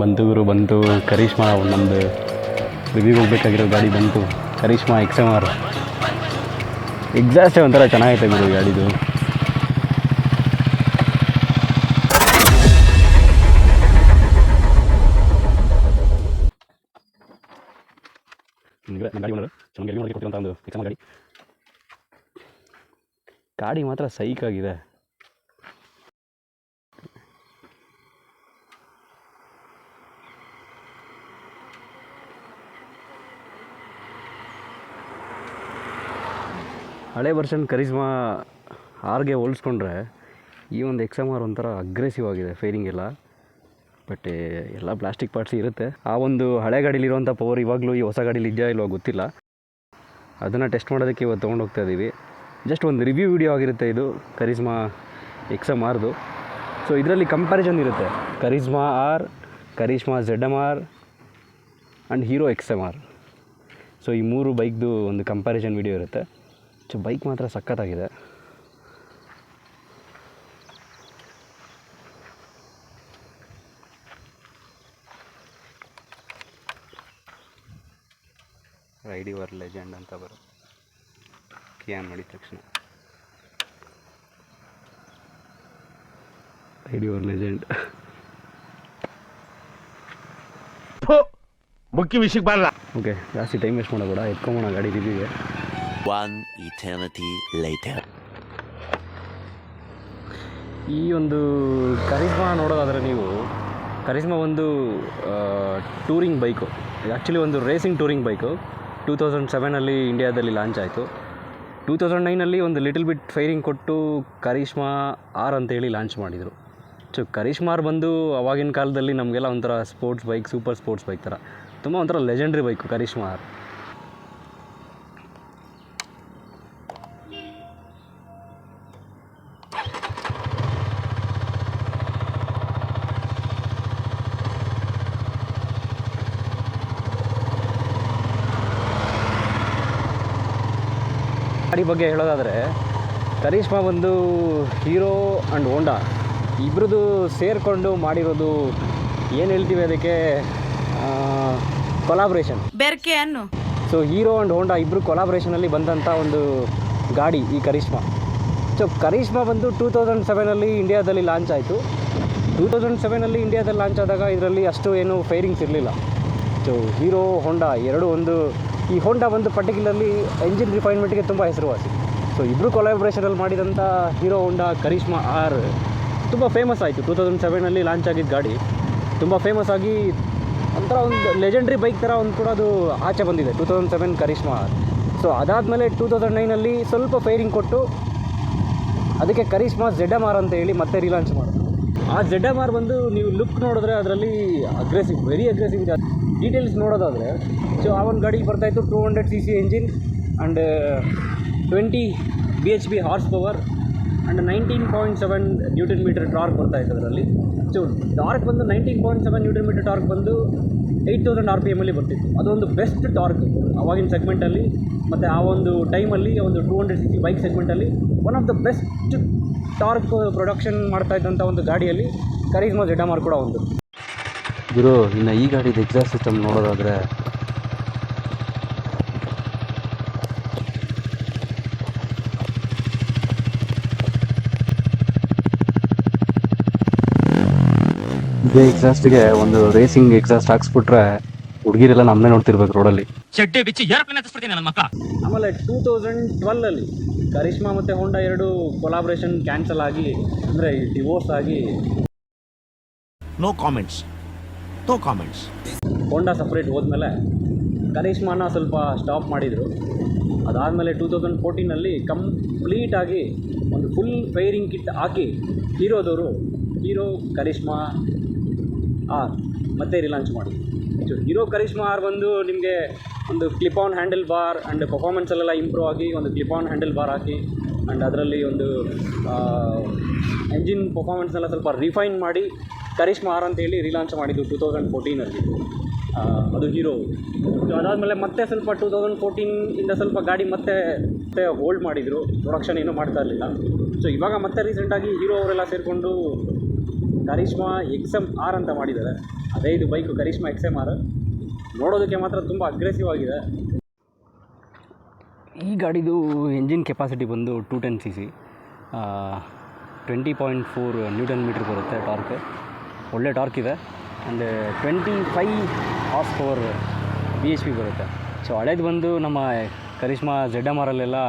ಬಂತು ಗುರು, ಬಂತು ಕರಿಷ್ಮಾ. ನಮ್ಮದು ರಿವ್ಯೂಗೆ ಹೋಗ್ಬೇಕಾಗಿರೋ ಗಾಡಿ ಬಂತು, ಕರಿಷ್ಮಾ XMR. ಎಕ್ಸಾಸ್ಟೇ ಒಂಥರ ಚೆನ್ನಾಗೈತೆ ಗುರು ಗಾಡಿದು. ಗಾಡಿ ಚೆನ್ನಾಗಿ ಕೊಟ್ಟಿರುವಂಥ ಒಂದು XMR ಗಾಡಿ ಮಾತ್ರ ಸೈಕಾಗಿದೆ. ಹಳೆ ವರ್ಷನ್ ಕರಿಷ್ಮಾ ಆರ್ಗೆ ಹೋಲಿಸ್ಕೊಂಡ್ರೆ ಈ ಒಂದು XMR ಒಂಥರ ಅಗ್ರೆಸಿವ್ ಆಗಿದೆ ಫೇರಿಂಗ್ ಎಲ್ಲ. ಬಟ್ ಎಲ್ಲ ಪ್ಲಾಸ್ಟಿಕ್ ಪಾರ್ಟ್ಸ್ ಇರುತ್ತೆ. ಆ ಒಂದು ಹಳೆ ಗಾಡೀಲಿರುವಂಥ ಪವರ್ ಇವಾಗಲೂ ಈ ಹೊಸ ಗಾಡೀಲಿ ಇದೆಯಾ ಇಲ್ವೋ ಗೊತ್ತಿಲ್ಲ. ಅದನ್ನು ಟೆಸ್ಟ್ ಮಾಡೋದಕ್ಕೆ ಇವತ್ತು ತೊಗೊಂಡು ಹೋಗ್ತಾ ಇದ್ದೀವಿ. ಜಸ್ಟ್ ಒಂದು ರಿವ್ಯೂ ವಿಡಿಯೋ ಆಗಿರುತ್ತೆ ಇದು ಕರಿಷ್ಮಾ XMRದು. ಸೊ ಇದರಲ್ಲಿ ಕಂಪ್ಯಾರಿಸನ್ ಇರುತ್ತೆ, Karishma R, Karishma ZMR and hero XMR. So ಈ ಮೂರು ಬೈಕ್ದು ಒಂದು ಕಂಪ್ಯಾರಿಸನ್ ವಿಡಿಯೋ ಇರುತ್ತೆ. ಸೊ ಬೈಕ್ ಮಾತ್ರ ಸಖತ್ತಾಗಿದೆ. ರೈಡ್ ಯುವರ್ ಲೆಜೆಂಡ್ ಅಂತ ಬರುತ್ತೆ ಕ್ಯಾನ್ ಮಾಡಿದ ತಕ್ಷಣ. Ride your legend. ಮುಖ್ಯ ವಿಷಯಕ್ಕೆ ಬರಲ್ಲ. ಓಕೆ, ಜಾಸ್ತಿ ಟೈಮ್ ವೇಸ್ಟ್ ಮಾಡೋಣ, ಎತ್ಕೊಂಬೋಣ ಗಾಡಿ ರಿವ್ಯೂಗೆ. One eternity later. ಈ ಒಂದು ಕರಿಷ್ಮಾ ನೋಡೋದಾದರೆ ನೀವು, ಕರಿಷ್ಮಾ ಒಂದು ಟೂರಿಂಗ್ ಬೈಕು, ಆ್ಯಕ್ಚುಲಿ ಒಂದು ರೇಸಿಂಗ್ ಟೂರಿಂಗ್ ಬೈಕು. 2007 ಇಂಡಿಯಾದಲ್ಲಿ ಲಾಂಚ್ ಆಯಿತು. 2009 ಒಂದು ಲಿಟಲ್ ಬಿಟ್ ಫೈರಿಂಗ್ ಕೊಟ್ಟು ಕರಿಷ್ಮಾ R ಅಂತೇಳಿ ಲಾಂಚ್ ಮಾಡಿದರು. ಸೊ ಕರಿಷ್ಮಾ R ಬಂದು ಅವಾಗಿನ ಕಾಲದಲ್ಲಿ ನಮಗೆಲ್ಲ ಒಂಥರ sports bike, super sports bike ಥರ ತುಂಬ ಒಂಥರ ಲೆಜೆಂಡ್ರಿ ಬೈಕು ಕರಿಷ್ಮಾ R. ಗಾಡಿ ಬಗ್ಗೆ ಹೇಳೋದಾದರೆ ಕರಿಷ್ಮಾ ಒಂದು ಹೀರೋ ಆ್ಯಂಡ್ ಹೋಂಡಾ ಇಬ್ಬರದು ಸೇರಿಕೊಂಡು ಮಾಡಿರೋದು, ಏನು ಹೇಳ್ತೀವಿ ಅದಕ್ಕೆ, ಕೊಲಾಬ್ರೇಷನ್. ಬೆರ್ಕೆ ಅನ್ನು. ಸೊ ಹೀರೋ ಆ್ಯಂಡ್ ಹೋಂಡಾ ಇಬ್ಬರು ಕೊಲಾಬ್ರೇಷನಲ್ಲಿ ಬಂದಂಥ ಒಂದು ಗಾಡಿ ಈ ಕರಿಷ್ಮಾ. ಸೊ ಕರಿಷ್ಮಾ ಬಂದು 2007 ಇಂಡಿಯಾದಲ್ಲಿ ಲಾಂಚ್ ಆಯಿತು. 2007 ಇಂಡಿಯಾದಲ್ಲಿ ಲಾಂಚ್ ಆದಾಗ ಇದರಲ್ಲಿ ಅಷ್ಟು ಏನು ಫೈರಿಂಗ್ಸ್ ಇರಲಿಲ್ಲ. ಸೊ ಹೀರೋ ಹೋಂಡಾ ಎರಡು ಒಂದು, ಈ ಹೋಂಡಾ ಬಂದು ಪರ್ಟಿಕ್ಯುಲರ್ಲಿ ಎಂಜಿನ್ ರಿಫೈನ್ಮೆಂಟ್ಗೆ ತುಂಬ ಹೆಸರುವಾಸಿ. ಸೊ ಇಬ್ಬರು ಕೊಲಾಬ್ರೇಷನಲ್ಲಿ ಮಾಡಿದಂಥ ಹೀರೋ ಹೋಂಡಾ ಕರಿಷ್ಮಾ R ತುಂಬ ಫೇಮಸ್ ಆಯಿತು. 2007 ಲಾಂಚ್ ಆಗಿದ್ದ ಗಾಡಿ ತುಂಬ ಫೇಮಸ್ ಆಗಿ ಒಂಥರ ಒಂದು ಲೆಜೆಂಡ್ರಿ ಬೈಕ್ ಥರ ಒಂದು ಕೂಡ ಅದು ಆಚೆ ಬಂದಿದೆ 2007 ಕರಿಷ್ಮಾ R. ಸೊ ಅದಾದಮೇಲೆ 2009 ಸ್ವಲ್ಪ ಫೈರಿಂಗ್ ಕೊಟ್ಟು ಅದಕ್ಕೆ ಕರಿಷ್ಮಾ ZMR ಅಂತ ಹೇಳಿ ಮತ್ತೆ ರೀಲಾಂಚ್ ಮಾಡೋದು. ಆ ZMR ಬಂದು ನೀವು ಲುಕ್ ನೋಡಿದ್ರೆ ಅದರಲ್ಲಿ ಅಗ್ರೆಸಿವ್, ವೆರಿ ಅಗ್ರೆಸಿವ್ ಇದೆ. ಡೀಟೇಲ್ಸ್ ನೋಡೋದಾದರೆ ಸೊ ಆ ಒಂದು ಗಾಡಿಗೆ ಬರ್ತಾಯಿತ್ತು 200cc engine and 20 bhp horse power and 19.7 newton metre torque ಬರ್ತಾಯಿತ್ತು ಅದರಲ್ಲಿ. ಸೊ ಟಾರ್ಕ್ ಬಂದು 19.7 ನ್ಯೂಟನ್ ಮೀಟರ್ ಟಾರ್ಕ್ ಬಂದು 8000 RPM ಬರ್ತಿತ್ತು. ಅದೊಂದು ಬೆಸ್ಟ್ ಟಾರ್ಕ್ ಆವಾಗಿನ ಸೆಗ್ಮೆಂಟಲ್ಲಿ, ಮತ್ತು ಆ ಒಂದು ಟೈಮಲ್ಲಿ ಒಂದು 200cc ಬೈಕ್ ಸೆಗ್ಮೆಂಟಲ್ಲಿ one of the best torque production ಮಾಡ್ತಾಯಿದ್ದಂಥ ಒಂದು ಗಾಡಿಯಲ್ಲಿ ಕರಿಷ್ಮಾ ZMR ಕೂಡ ಒಂದು. ಗುರು, ಇನ್ನು ಈ ಗಾಡಿದು ಎಕ್ಸಾಸ್ಟ್ ಸಿಸ್ಟಮ್ ನೋಡೋದಾದರೆ ಇದೇ ಎಕ್ಸಾಸ್ಟ್ಗೆ ಒಂದು ರೇಸಿಂಗ್ ಎಕ್ಸಾಸ್ಟ್ ಹಾಕ್ಸ್ಬಿಟ್ರೆ ಹುಡುಗಿರೆಲ್ಲ ನಮ್ಮನ್ನೇ ನೋಡ್ತಿರ್ಬೇಕು ರೋಡಲ್ಲಿ. ಆಮೇಲೆ 2012 ಕರಿಷ್ಮಾ ಮತ್ತು ಹೋಂಡಾ ಎರಡು ಕೊಲಾಬ್ರೇಷನ್ ಕ್ಯಾನ್ಸಲ್ ಆಗಿ, ಅಂದರೆ ಡಿವೋರ್ಸ್ ಆಗಿ, ನೋ ಕಾಮೆಂಟ್ಸ್. ಹೋಂಡಾ ಸಪ್ರೇಟ್ ಹೋದ್ಮೇಲೆ ಕರಿಷ್ಮಾನ ಸ್ವಲ್ಪ ಸ್ಟಾಪ್ ಮಾಡಿದರು. ಅದಾದಮೇಲೆ 2014 ಕಂಪ್ಲೀಟಾಗಿ ಒಂದು ಫುಲ್ ಫೈರಿಂಗ್ ಕಿಟ್ ಹಾಕಿ ಹೀರೋದವರು ಹೀರೋ ಕರಿಷ್ಮಾ R ಮತ್ತೆ ರಿಲಾಂಚ್ ಮಾಡಿದ್ರು. ಸೊ ಹೀರೋ ಕರಿಷ್ಮಾ R ಬಂದು ನಿಮಗೆ ಒಂದು clip on handle bar and ಪರ್ಫಾರ್ಮೆನ್ಸಲ್ಲೆಲ್ಲ ಇಂಪ್ರೂವ್ ಆಗಿ ಒಂದು ಕ್ಲಿಪ್ ಆನ್ ಹ್ಯಾಂಡಲ್ ಬಾರ್ ಹಾಕಿ ಆ್ಯಂಡ್ ಅದರಲ್ಲಿ ಒಂದು ಎಂಜಿನ್ ಪರ್ಫಾರ್ಮೆನ್ಸ್ನೆಲ್ಲ ಸ್ವಲ್ಪ ರಿಫೈನ್ ಮಾಡಿ ಕರಿಷ್ಮಾ R ಅಂತೇಳಿ ರಿಲಾಂಚ್ ಮಾಡಿದ್ದು 2014. ಅದು ಹೀರೋ. ಸೊ ಅದಾದಮೇಲೆ ಮತ್ತೆ ಸ್ವಲ್ಪ 2014 ಸ್ವಲ್ಪ ಗಾಡಿ ಮತ್ತೆ ಹೋಲ್ಡ್ ಮಾಡಿದರು, ಪ್ರೊಡಕ್ಷನ್ ಏನೂ ಮಾಡ್ತಾ ಇರಲಿಲ್ಲ. ಸೊ ಇವಾಗ ಮತ್ತೆ ರೀಸೆಂಟಾಗಿ ಹೀರೋ ಅವರೆಲ್ಲ ಸೇರಿಕೊಂಡು ಕರಿಷ್ಮಾ XM-R ಅಂತ ಮಾಡಿದ್ದಾರೆ. ಅದೇ ಇದು ಬೈಕು ಕರಿಷ್ಮಾ XM-R. ನೋಡೋದಕ್ಕೆ ಮಾತ್ರ ತುಂಬ ಅಗ್ರೆಸಿವ್ ಆಗಿದೆ. ಈ ಗಾಡಿದು ಎಂಜಿನ್ ಕೆಪಾಸಿಟಿ ಬಂದು 210cc, 20.4 ನ್ಯೂಟನ್ ಮೀಟ್ರ್ ಬರುತ್ತೆ ಟಾರ್ಕ್. ಒಳ್ಳೆ ಟಾರ್ಕ್ ಇದೆ. ಆ್ಯಂಡ್ 25 ಹಾರ್ಸ್ ಪವರ್ BHP ಬರುತ್ತೆ. ಸೊ ಹಳೇದು ಬಂದು ನಮ್ಮ ಕರಿಷ್ಮಾ ZM-Rಲ್ಲೆಲ್ಲ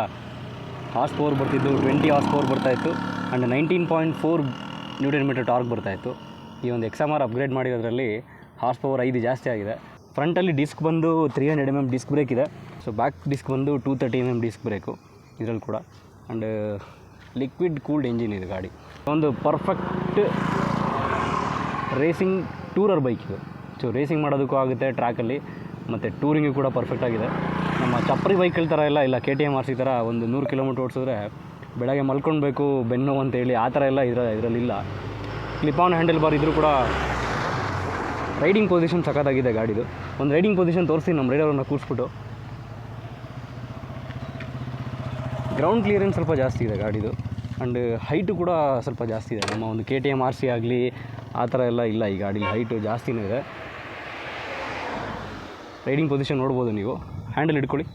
ಹಾರ್ಸ್ ಪವರ್ ಬರ್ತಿದ್ದು 20 ಹಾರ್ಸ್ ಪವರ್ ಬರ್ತಾಯಿತ್ತು. ಆ್ಯಂಡ್ 19.4 ನ್ಯೂಟನ್ ಮೀಟರ್ ಟಾರ್ಕ್ ಬರ್ತಾಯಿತ್ತು. ಈ ಒಂದು XM-R ಅಪ್ಗ್ರೇಡ್ ಮಾಡಿರೋದ್ರಲ್ಲಿ ಹಾರ್ಸ್ ಪವರ್ 5 ಜಾಸ್ತಿ ಆಗಿದೆ. ಫ್ರಂಟಲ್ಲಿ ಡಿಸ್ಕ್ ಬಂದು 300 mm ಡಿಸ್ಕ್ ಬ್ರೇಕ್ ಇದೆ. ಸೊ ಬ್ಯಾಕ್ ಡಿಸ್ಕ್ ಬಂದು 230 mm ಡಿಸ್ಕ್ ಬ್ರೇಕು ಇದರಲ್ಲಿ ಕೂಡ. ಆ್ಯಂಡ್ ಲಿಕ್ವಿಡ್ ಕೂಲ್ಡ್ ಎಂಜಿನ್ ಇದೆ ಗಾಡಿ. ಒಂದು ಪರ್ಫೆಕ್ಟ್ ರೇಸಿಂಗ್ ಟೂರರ್ ಬೈಕ್ ಇದು. ಸೊ ರೇಸಿಂಗ್ ಮಾಡೋದಕ್ಕೂ ಆಗುತ್ತೆ ಟ್ರ್ಯಾಕಲ್ಲಿ, ಮತ್ತು ಟೂರಿಂಗು ಕೂಡ ಪರ್ಫೆಕ್ಟ್ ಆಗಿದೆ. ನಮ್ಮ ಚಪ್ಪರಿ ಬೈಕಲ್ ಥರ ಇಲ್ಲ KTM RC ಥರ ಒಂದು 100 ಕಿಲೋಮೀಟ್ರ್ ಓಡಿಸಿದ್ರೆ ಬೆಳಗ್ಗೆ ಮಲ್ಕೊಳ್ಬೇಕು ಬೆನ್ನು ಅಂತೇಳಿ ಆ ಥರ ಎಲ್ಲ ಇದರಲ್ಲಿಲ್ಲ. ಕ್ಲಿಪ್ ಆನ್ ಹ್ಯಾಂಡಲ್ ಬಾರ್ ಇದ್ದರೂ ಕೂಡ ರೈಡಿಂಗ್ ಪೊಸಿಷನ್ ಸಖತ್ತಾಗಿದೆ ಗಾಡಿದು. ಒಂದು ರೈಡಿಂಗ್ ಪೊಸಿಷನ್ ತೋರಿಸಿ ನಮ್ಮ ರೈಡರನ್ನು ಕೂರಿಸ್ಬಿಟ್ಟು. ಗ್ರೌಂಡ್ ಕ್ಲಿಯರೆನ್ಸ್ ಸ್ವಲ್ಪ ಜಾಸ್ತಿ ಇದೆ ಗಾಡಿದು. ಆ್ಯಂಡ್ ಹೈಟು ಕೂಡ ಸ್ವಲ್ಪ ಜಾಸ್ತಿ ಇದೆ. ನಮ್ಮ ಒಂದು KTM RC ಆಗಲಿ ಆ ಥರ ಎಲ್ಲ ಇಲ್ಲ ಈ ಗಾಡಿ, ಹೈಟು ಜಾಸ್ತಿನೇ ಇದೆ. ರೈಡಿಂಗ್ ಪೊಸಿಷನ್ ನೋಡ್ಬೋದು ನೀವು. ಹ್ಯಾಂಡಲ್ ಹಿಡ್ಕೊಳ್ಳಿ.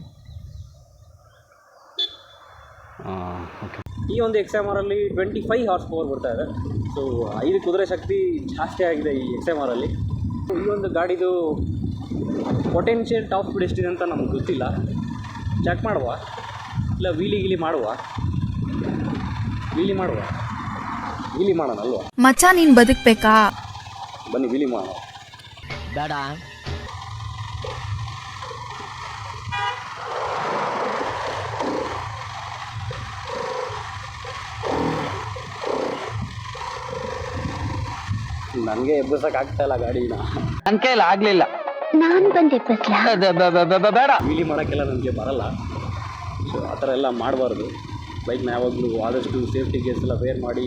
ಓಕೆ. ಈ ಒಂದು XM-Rಲ್ಲಿ 25 ಹಾರ್ಸ್ ಪವರ್ ಬರ್ತಾ ಇದೆ. ಸೊ 5 ಕುದುರೆ ಶಕ್ತಿ ಜಾಸ್ತಿ ಆಗಿದೆ ಈ XM-Rಲ್ಲಿ. ಈ ಒಂದು ಗಾಡಿದು ಪೊಟೆನ್ಷಿಯಲ್ ಟಾಪ್ ಸ್ಪೀಡ್ ಎಷ್ಟಿದೆ ಅಂತ ನಮ್ಗೆ ಗೊತ್ತಿಲ್ಲ. ಚೆಕ್ ಮಾಡುವ, ಇಲ್ಲ ವೀಲಿ ಮಾಡುವ. ವೀಲಿ ಮಾಡೋಣ ಅಲ್ವಾ ಮಚ್ಚ, ನೀನು ಬದುಕಬೇಕಾ? ಬನ್ನಿ ವೀಲಿ ಮಾಡೋಣ. ಬೇಡ. ನನಗೆ ಎಬ್ಬಿಸಕ್ಕೆ ಆಗ್ತಾಯಿಲ್ಲ ಗಾಡಿನ. ನನ್ನ ಕೈಯಲ್ಲಿ ಆಗಲಿಲ್ಲ. ನಾನು ಬಂದು ಎಬ್ಬಿಸ್ಲಾ? ಬೇಡ. ವೀಲಿ ಮಾಡೋಕ್ಕೆಲ್ಲ ನನಗೆ ಬರಲ್ಲ. ಸೊ ಆ ಥರ ಎಲ್ಲ ಮಾಡಬಾರ್ದು. ಬೈಕ್ನ ಯಾವಾಗಲೂ ಆದಷ್ಟು ಸೇಫ್ಟಿ ಗೇರ್ಸ್ ಎಲ್ಲ ವೇರ್ ಮಾಡಿ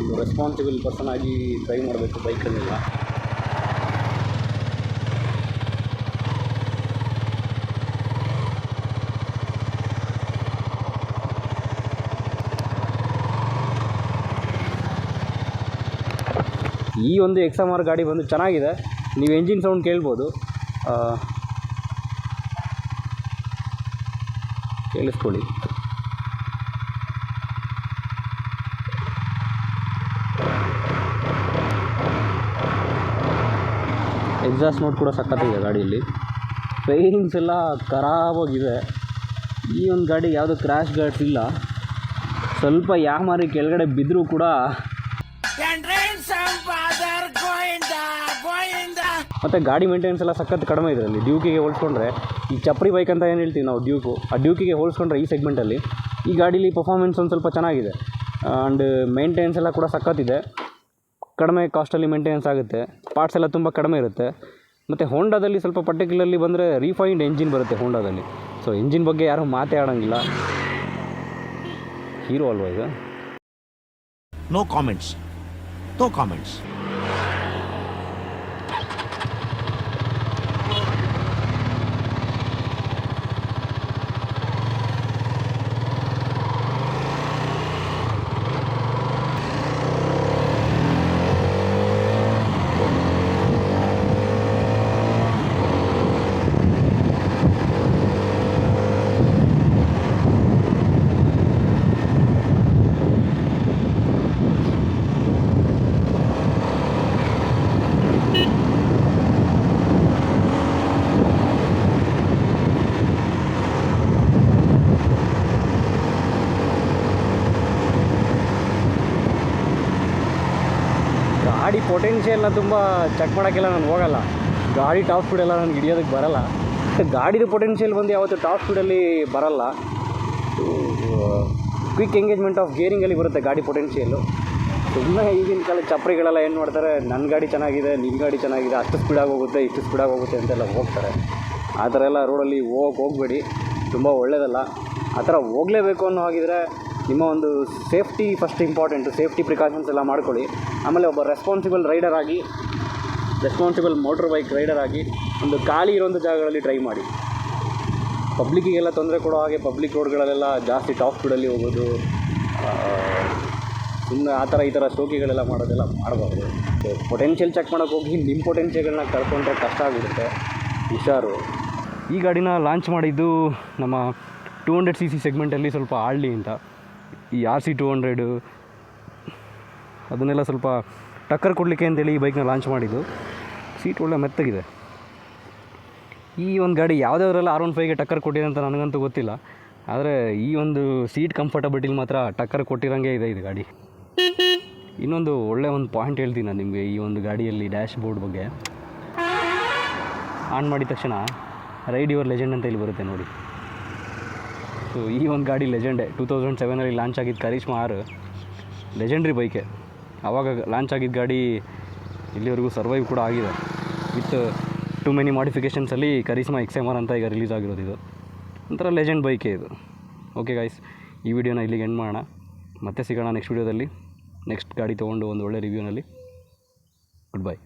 ಒಂದು ರೆಸ್ಪಾನ್ಸಿಬಲ್ ಪರ್ಸನ್ ಆಗಿ ಡ್ರೈವ್ ಮಾಡಬೇಕು ಬೈಕನ್ನೆಲ್ಲ. ಈ ಒಂದು XM-R ಗಾಡಿ ಬಂದು ಚೆನ್ನಾಗಿದೆ. ನೀವು ಎಂಜಿನ್ ಸೌಂಡ್ ಕೇಳ್ಬೋದು, ಕೇಳಿಸ್ಕೊಳ್ಳಿ. ಎಕ್ಸಾಸ್ಟ್ ನೋಟ್ ಕೂಡ ಸಖತ್ತಾಗಿದೆ ಗಾಡಿಯಲ್ಲಿ. ಫೈರಿಂಗ್ಸ್ ಎಲ್ಲ ಖರಾಬಾಗಿದೆ. ಈ ಒಂದು ಗಾಡಿ ಯಾವುದೋ ಕ್ರ್ಯಾಶ್ ಗಾರ್ಡ್ಸ್ ಇಲ್ಲ. ಸ್ವಲ್ಪ ಯಾಮಾರಿ ಕೆಳಗಡೆ ಬಿದ್ದರೂ ಕೂಡ ಮತ್ತು ಗಾಡಿ ಮೇಂಟೆನೆನ್ಸ್ ಎಲ್ಲ ಸಖತ್ ಕಡಿಮೆ ಇದರಲ್ಲಿ. ಡ್ಯೂಕಿಗೆ ಹೋಲಿಸ್ಕೊಂಡ್ರೆ, ಈ ಚಪ್ರಿ ಬೈಕ್ ಅಂತ ಏನು ಹೇಳ್ತೀವಿ ನಾವು ಡ್ಯೂಕು, ಆ ಡ್ಯೂಕಿಗೆ ಹೋಲಿಸ್ಕೊಂಡ್ರೆ ಈ ಸೆಗ್ಮೆಂಟಲ್ಲಿ ಈ ಗಾಡೀಲಿ ಪರ್ಫಾರ್ಮೆನ್ಸ್ ಒಂದು ಸ್ವಲ್ಪ ಚೆನ್ನಾಗಿದೆ. ಆ್ಯಂಡ್ ಮೇಂಟೆನೆನ್ಸ್ ಎಲ್ಲ ಕೂಡ ಸಖತ್ತಿದೆ. ಕಡಿಮೆ ಕಾಸ್ಟಲ್ಲಿ ಮೇಂಟೆನೆನ್ಸ್ ಆಗುತ್ತೆ. ಪಾರ್ಟ್ಸ್ ಎಲ್ಲ ತುಂಬ ಕಡಿಮೆ ಇರುತ್ತೆ. ಮತ್ತು ಹೋಂಡಾದಲ್ಲಿ ಸ್ವಲ್ಪ ಪರ್ಟಿಕ್ಯುಲರ್ಲಿ ಬಂದರೆ ರಿಫೈನ್ಡ್ ಎಂಜಿನ್ ಬರುತ್ತೆ ಹೋಂಡಾದಲ್ಲಿ. ಸೊ ಎಂಜಿನ್ ಬಗ್ಗೆ ಯಾರೂ ಮಾತೇ ಆಡೋಂಗಿಲ್ಲ. ಹೀರೋ ಅಲ್ವಾ ಈಗ? No comments. ಗಾಡಿ ಪೊಟೆನ್ಷಿಯಲ್ನ ತುಂಬ ಚೆಕ್ ಮಾಡೋಕ್ಕೆಲ್ಲ ನಾನು ಹೋಗಲ್ಲ. ಗಾಡಿ ಟಾಪ್ ಸ್ಪೀಡೆಲ್ಲ ನನಗೆ ಹಿಡಿಯೋದಕ್ಕೆ ಬರಲ್ಲ. ಗಾಡಿದು ಪೊಟೆನ್ಷಿಯಲ್ ಬಂದು ಯಾವತ್ತೂ ಟಾಪ್ ಸ್ಪೀಡಲ್ಲಿ ಬರಲ್ಲ. ಕ್ವಿಕ್ ಎಂಗೇಜ್ಮೆಂಟ್ ಆಫ್ ಗೇರಿಂಗಲ್ಲಿ ಬರುತ್ತೆ ಗಾಡಿ ಪೊಟೆನ್ಷಿಯಲ್ಲು. ಸುಮ್ಮನೆ ಈಗಿನ ಕಾಲದ ಚಪ್ರಿಗಳೆಲ್ಲ ಏನು ಮಾಡ್ತಾರೆ, ನನ್ನ ಗಾಡಿ ಚೆನ್ನಾಗಿದೆ, ನಿನ್ನ ಗಾಡಿ ಚೆನ್ನಾಗಿದೆ, ಅಷ್ಟು ಸ್ಪೀಡಾಗಿ ಹೋಗುತ್ತೆ, ಇಷ್ಟು ಸ್ಪೀಡಾಗಿ ಹೋಗುತ್ತೆ ಅಂತೆಲ್ಲ ಹೋಗ್ತಾರೆ. ಆ ಥರ ಎಲ್ಲ ರೋಡಲ್ಲಿ ಹೋಗಬೇಡಿ, ತುಂಬ ಒಳ್ಳೆಯದಲ್ಲ. ಆ ಥರ ಹೋಗಲೇಬೇಕು ಅನ್ನೋ ಹಾಗಿದ್ರೆ ನಿಮ್ಮ ಒಂದು safety first important. Safety precautions ಎಲ್ಲ ಮಾಡ್ಕೊಳ್ಳಿ. ಆಮೇಲೆ ಒಬ್ಬ ರೆಸ್ಪಾನ್ಸಿಬಲ್ ರೈಡರ್ ಆಗಿ, ರೆಸ್ಪಾನ್ಸಿಬಲ್ ಮೋಟ್ರ್ ಬೈಕ್ ರೈಡರ್ ಆಗಿ ಒಂದು ಖಾಲಿ ಇರೋಂಥ ಜಾಗಗಳಲ್ಲಿ ಟ್ರೈ ಮಾಡಿ. ಪಬ್ಲಿಕ್ಕಿಗೆಲ್ಲ ತೊಂದರೆ ಕೊಡೋ ಹಾಗೆ ಪಬ್ಲಿಕ್ ರೋಡ್ಗಳಲ್ಲೆಲ್ಲ ಜಾಸ್ತಿ ಟಾಪ್ ಸ್ಪೀಡಲ್ಲಿ ಹೋಗೋದು, ಸುಮ್ಮನೆ ಆ ಥರ ಈ ಥರ ಶೋಕಿಗಳೆಲ್ಲ ಮಾಡೋದೆಲ್ಲ ಮಾಡಬಾರ್ದು. ಪೊಟೆನ್ಷಿಯಲ್ ಚೆಕ್ ಮಾಡೋಕ್ಕೆ ಹೋಗಿ ನಿಮ್ಮ ಪೊಟೆನ್ಷಿಯಲ್ಗಳನ್ನ ಕಳ್ಕೊಂಡ್ರೆ ಕಷ್ಟ ಆಗಿರುತ್ತೆ, ಹುಷಾರು. ಈ ಗಾಡಿನ ಲಾಂಚ್ ಮಾಡಿದ್ದು ನಮ್ಮ 200cc ಸೆಗ್ಮೆಂಟಲ್ಲಿ ಸ್ವಲ್ಪ ಆಡಲಿ ಅಂತ. ಈ RC200 ಅದನ್ನೆಲ್ಲ ಸ್ವಲ್ಪ ಟಕ್ಕರ್ ಕೊಡಲಿಕ್ಕೆ ಅಂತೇಳಿ ಈ ಬೈಕ್ನ ಲಾಂಚ್ ಮಾಡಿದ್ದು. ಸೀಟ್ ಒಳ್ಳೆ ಮೆತ್ತಗಿದೆ. ಈ ಒಂದು ಗಾಡಿ ಯಾವುದಾದ್ರೆಲ್ಲ R15ಗೆ ಟಕ್ಕರ್ ಕೊಟ್ಟಿದೆ ಅಂತ ನನಗಂತೂ ಗೊತ್ತಿಲ್ಲ, ಆದರೆ ಈ ಒಂದು ಸೀಟ್ ಕಂಫರ್ಟಬಿಲಿಟಿಲಿ ಮಾತ್ರ ಟಕ್ಕರ್ ಕೊಟ್ಟಿರೋಂಗೆ ಇದೆ ಇದು ಗಾಡಿ. ಇನ್ನೊಂದು ಒಳ್ಳೆ ಒಂದು ಪಾಯಿಂಟ್ ಹೇಳ್ತೀನಿ ನಾನು ನಿಮಗೆ ಈ ಒಂದು ಗಾಡಿಯಲ್ಲಿ ಡ್ಯಾಶ್ ಬೋರ್ಡ್ ಬಗ್ಗೆ. ಆನ್ ಮಾಡಿದ ತಕ್ಷಣ ರೈಡ್ ಯುವರ್ ಲೆಜೆಂಡ್ ಅಂತ ಇಲ್ಲಿ ಬರುತ್ತೆ ನೋಡಿ. ಸೊ ಈ ಒಂದು ಗಾಡಿ ಲೆಜೆಂಡೇ. 2007 ಲಾಂಚ್ ಆಗಿದ್ದು ಕರಿಷ್ಮಾ R ಲೆಜೆಂಡ್ರಿ ಬೈಕೆ. ಆವಾಗ ಲಾಂಚ್ ಆಗಿದ್ದ ಗಾಡಿ ಇಲ್ಲಿವರೆಗೂ ಸರ್ವೈವ್ ಕೂಡ ಆಗಿದೆ ವಿತ್ ಟು ಮೆನಿ ಮಾಡಿಫಿಕೇಷನ್ಸಲ್ಲಿ. ಕರಿಷ್ಮಾ XMR ಅಂತ ಈಗ ರಿಲೀಸ್ ಆಗಿರೋದು. ಇದು ಒಂಥರ ಲೆಜೆಂಡ್ ಬೈಕೇ ಇದು. ಓಕೆ ಗೈಸ್, ಈ ವಿಡಿಯೋನ ಇಲ್ಲಿಗೆ ಎಂಡ್ ಮಾಡೋಣ. ಮತ್ತೆ ಸಿಗೋಣ ನೆಕ್ಸ್ಟ್ ವಿಡಿಯೋದಲ್ಲಿ, ನೆಕ್ಸ್ಟ್ ಗಾಡಿ ತೊಗೊಂಡು ಒಂದು ಒಳ್ಳೆ ರಿವ್ಯೂನಲ್ಲಿ. Good bye.